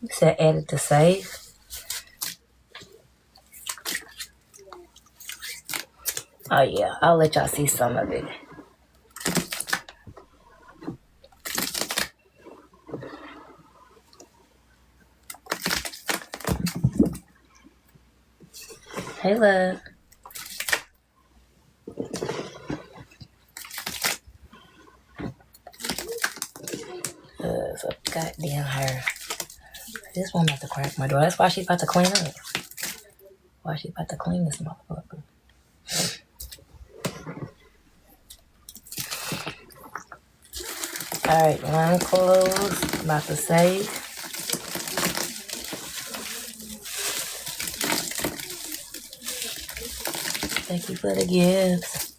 It said edit to save. Oh yeah, I'll let y'all see some of it. Hey love. So goddamn her. This one about to crack my door. That's why she's about to clean up. Why she about to clean this motherfucker. Alright, line closed. About to save. Thank you for the gifts.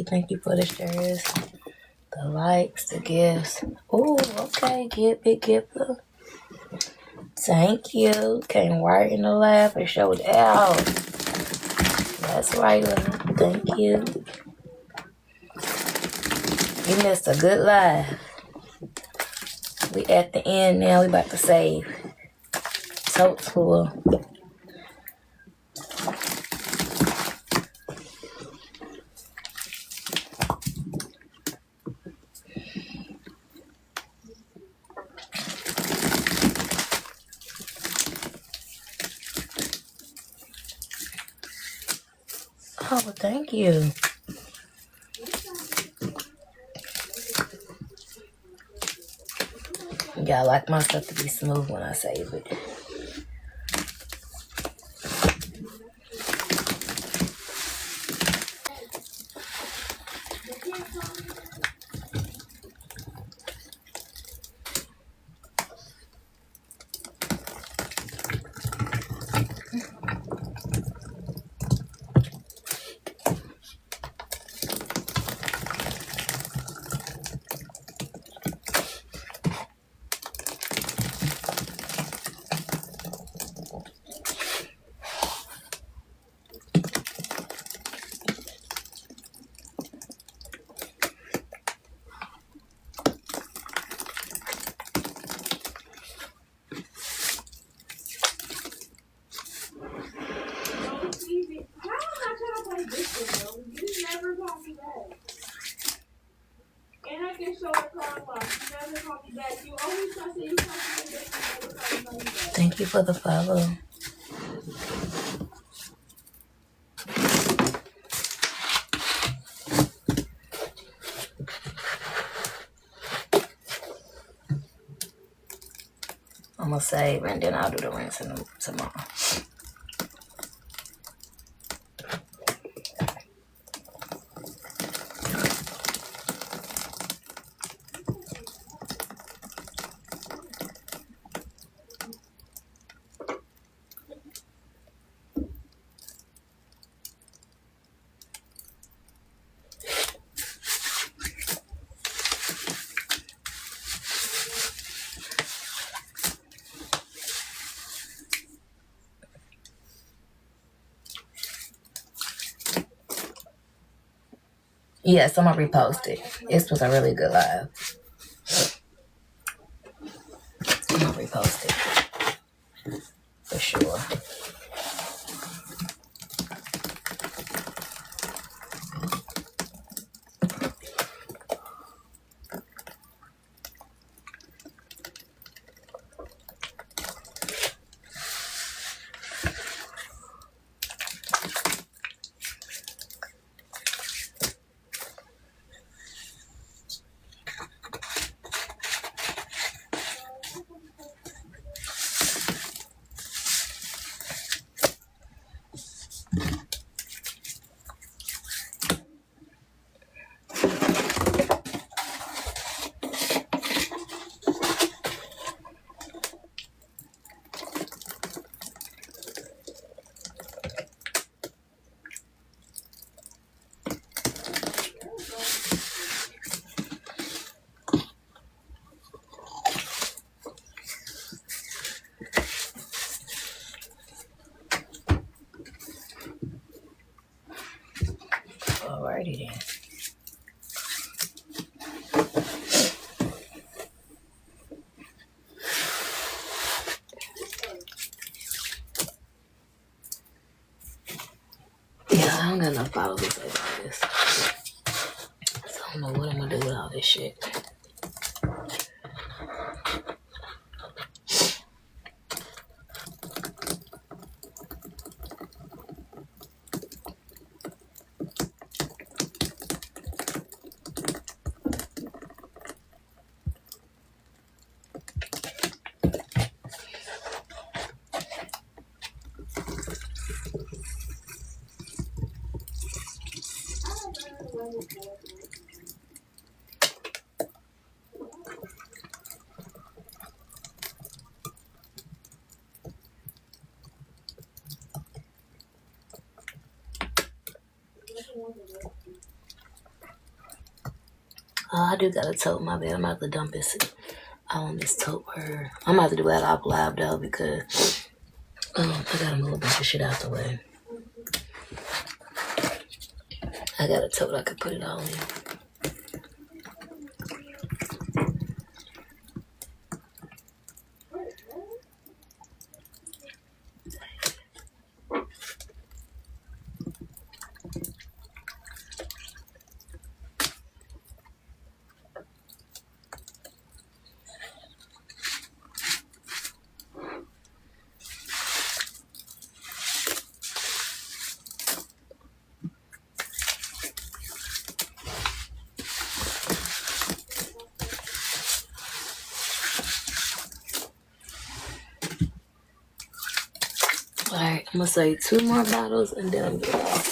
Thank you for the shares, the likes, the gifts. Oh, okay, big giver. Thank you. Came right in the lab and showed out. That's right, love. Thank you. You missed a good live. We at the end now. We about to save. Totes full. Oh, thank you. Yeah, I like my stuff to be smooth when I save it. Thank you for the follow. I'm gonna save and then I'll do the rinsing tomorrow. Yes, I'm gonna repost it. This was a really good live. I'm gonna repost it for sure. Alrighty then. Yeah, I don't got enough bottles to save all this. So I don't know what I'm gonna do with all this shit. Oh, I do got a tote. My bad. I'm about to dump this on this tote where I'm about to do that off live though because I gotta move a bunch of shit out the way. I got a tote I could put it all in. Alright, I'm gonna say 2 more bottles and then I'm good off.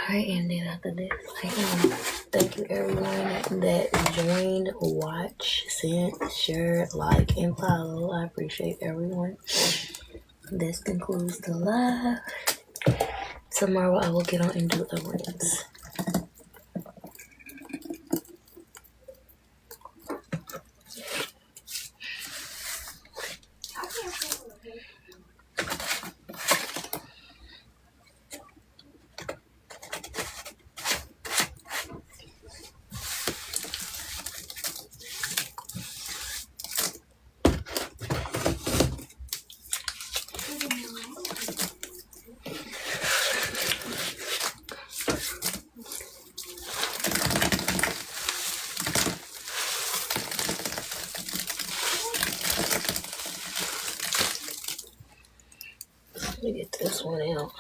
Alright, and then after this, thank you everyone that joined, watch, sent, shared, like, and follow. I appreciate everyone. This concludes the live. Tomorrow I will get on and do a rinse. Let me get this one out.